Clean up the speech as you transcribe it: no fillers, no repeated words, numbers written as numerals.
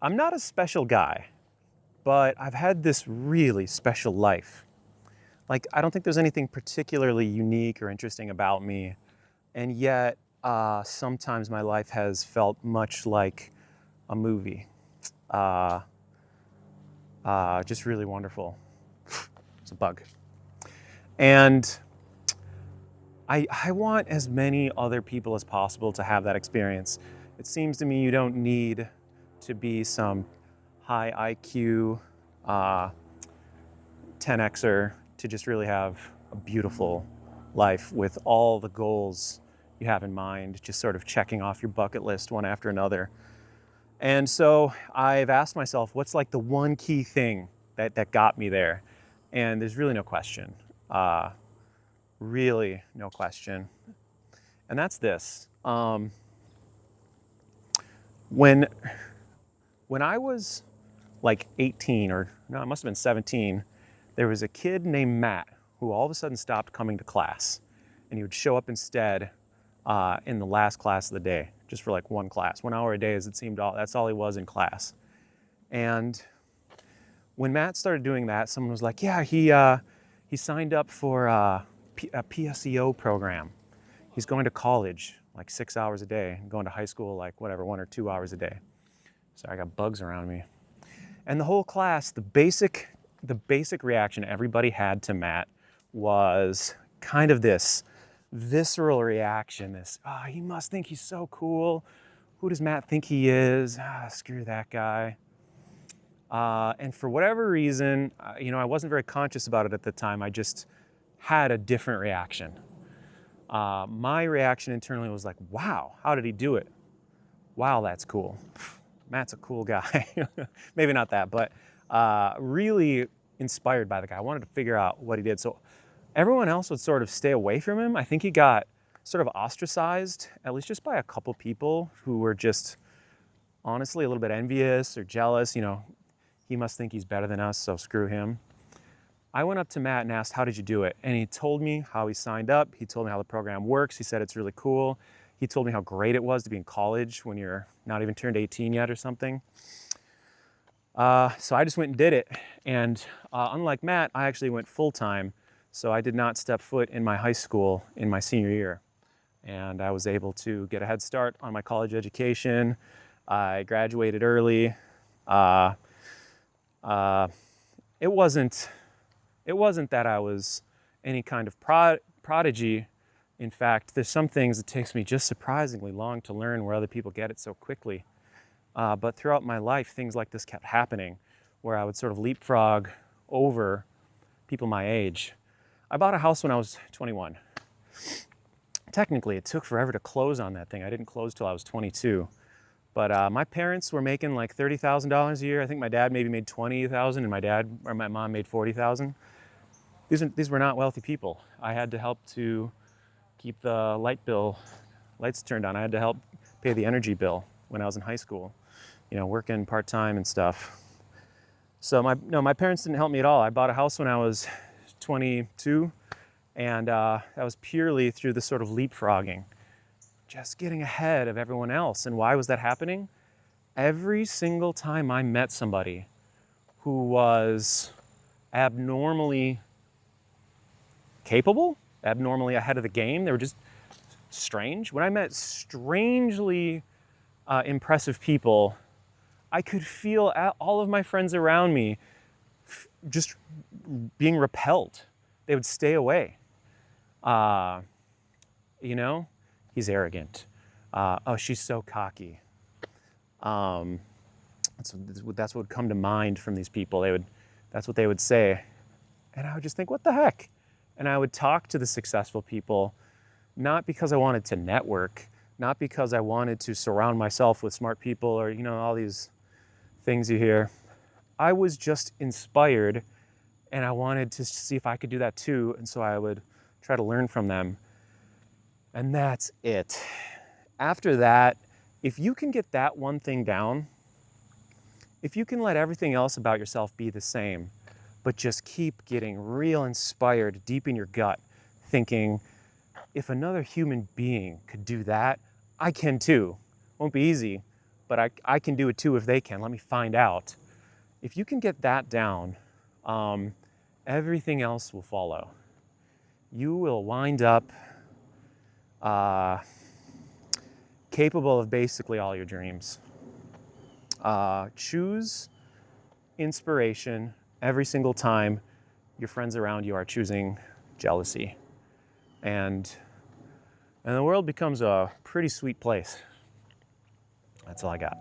I'm not a special guy, but I've had this really special life. Like, I don't think there's anything particularly unique or interesting about me, and yet sometimes my life has felt much like a movie. Uh, just really wonderful. It's a bug. And I want as many other people as possible to have that experience. It seems to me you don't need to be some high IQ uh, 10xer to just really have a beautiful life with all the goals you have in mind, just sort of checking off your bucket list one after another. And so I've asked myself, what's like the one key thing that got me there? And there's really no question. Really no question. And that's this. When I was like 18, or no, I must have been 17, there was a kid named Matt who all of a sudden stopped coming to class, and he would show up instead in the last class of the day, just for like one class, 1 hour a day, as it seemed. That's all he was in class. And when Matt started doing that, someone was like, "Yeah, he signed up for a PSEO program. He's going to college like 6 hours a day, and going to high school like whatever, 1 or 2 hours a day." Sorry, I got bugs around me. And the whole class, the basic reaction everybody had to Matt was kind of this visceral reaction, this, "Oh, he must think he's so cool. Who does Matt think he is? Screw that guy." And for whatever reason, I wasn't very conscious about it at the time. I just had a different reaction. My reaction internally was like, "Wow, how did he do it? Wow, that's cool. Matt's a cool guy." Maybe not that, but really inspired by the guy. I wanted to figure out what he did. So everyone else would sort of stay away from him. I think he got sort of ostracized, at least just by a couple people who were just honestly a little bit envious or jealous. He must think he's better than us, so screw him. I went up to Matt and asked, "How did you do it?" And he told me how he signed up. He told me how the program works. He said it's really cool. He told me how great it was to be in college when you're not even turned 18 yet or something. So I just went and did it. And unlike Matt, I actually went full-time. So I did not step foot in my high school in my senior year. And I was able to get a head start on my college education. I graduated early. It wasn't that I was any kind of prodigy. In fact, there's some things it takes me just surprisingly long to learn where other people get it so quickly. But throughout my life, things like this kept happening, where I would sort of leapfrog over people my age. I bought a house when I was 21. Technically, it took forever to close on that thing. I didn't close till I was 22. But my parents were making like $30,000 a year. I think my dad maybe made $20,000, and my mom made $40,000. These were not wealthy people. I had to help to keep the lights turned on. I had to help pay the energy bill when I was in high school, working part-time and stuff. So my parents didn't help me at all. I bought a house when I was 22, and that was purely through the sort of leapfrogging, just getting ahead of everyone else. And why was that happening? Every single time I met somebody who was abnormally capable, abnormally ahead of the game, they were just strange. When I met strangely impressive people, I could feel all of my friends around me just being repelled. They would stay away. He's arrogant. Oh, she's so cocky. That's what would come to mind from these people. That's what they would say. And I would just think, what the heck? And I would talk to the successful people, not because I wanted to network, not because I wanted to surround myself with smart people or, all these things you hear. I was just inspired, and I wanted to see if I could do that too. And so I would try to learn from them. And that's it. After that, if you can get that one thing down, if you can let everything else about yourself be the same, but just keep getting real inspired deep in your gut, thinking, if another human being could do that, I can too. Won't be easy, but I can do it too if they can. Let me find out. If you can get that down, everything else will follow. You will wind up capable of basically all your dreams. Choose inspiration every single time your friends around you are choosing jealousy. And the world becomes a pretty sweet place. That's all I got.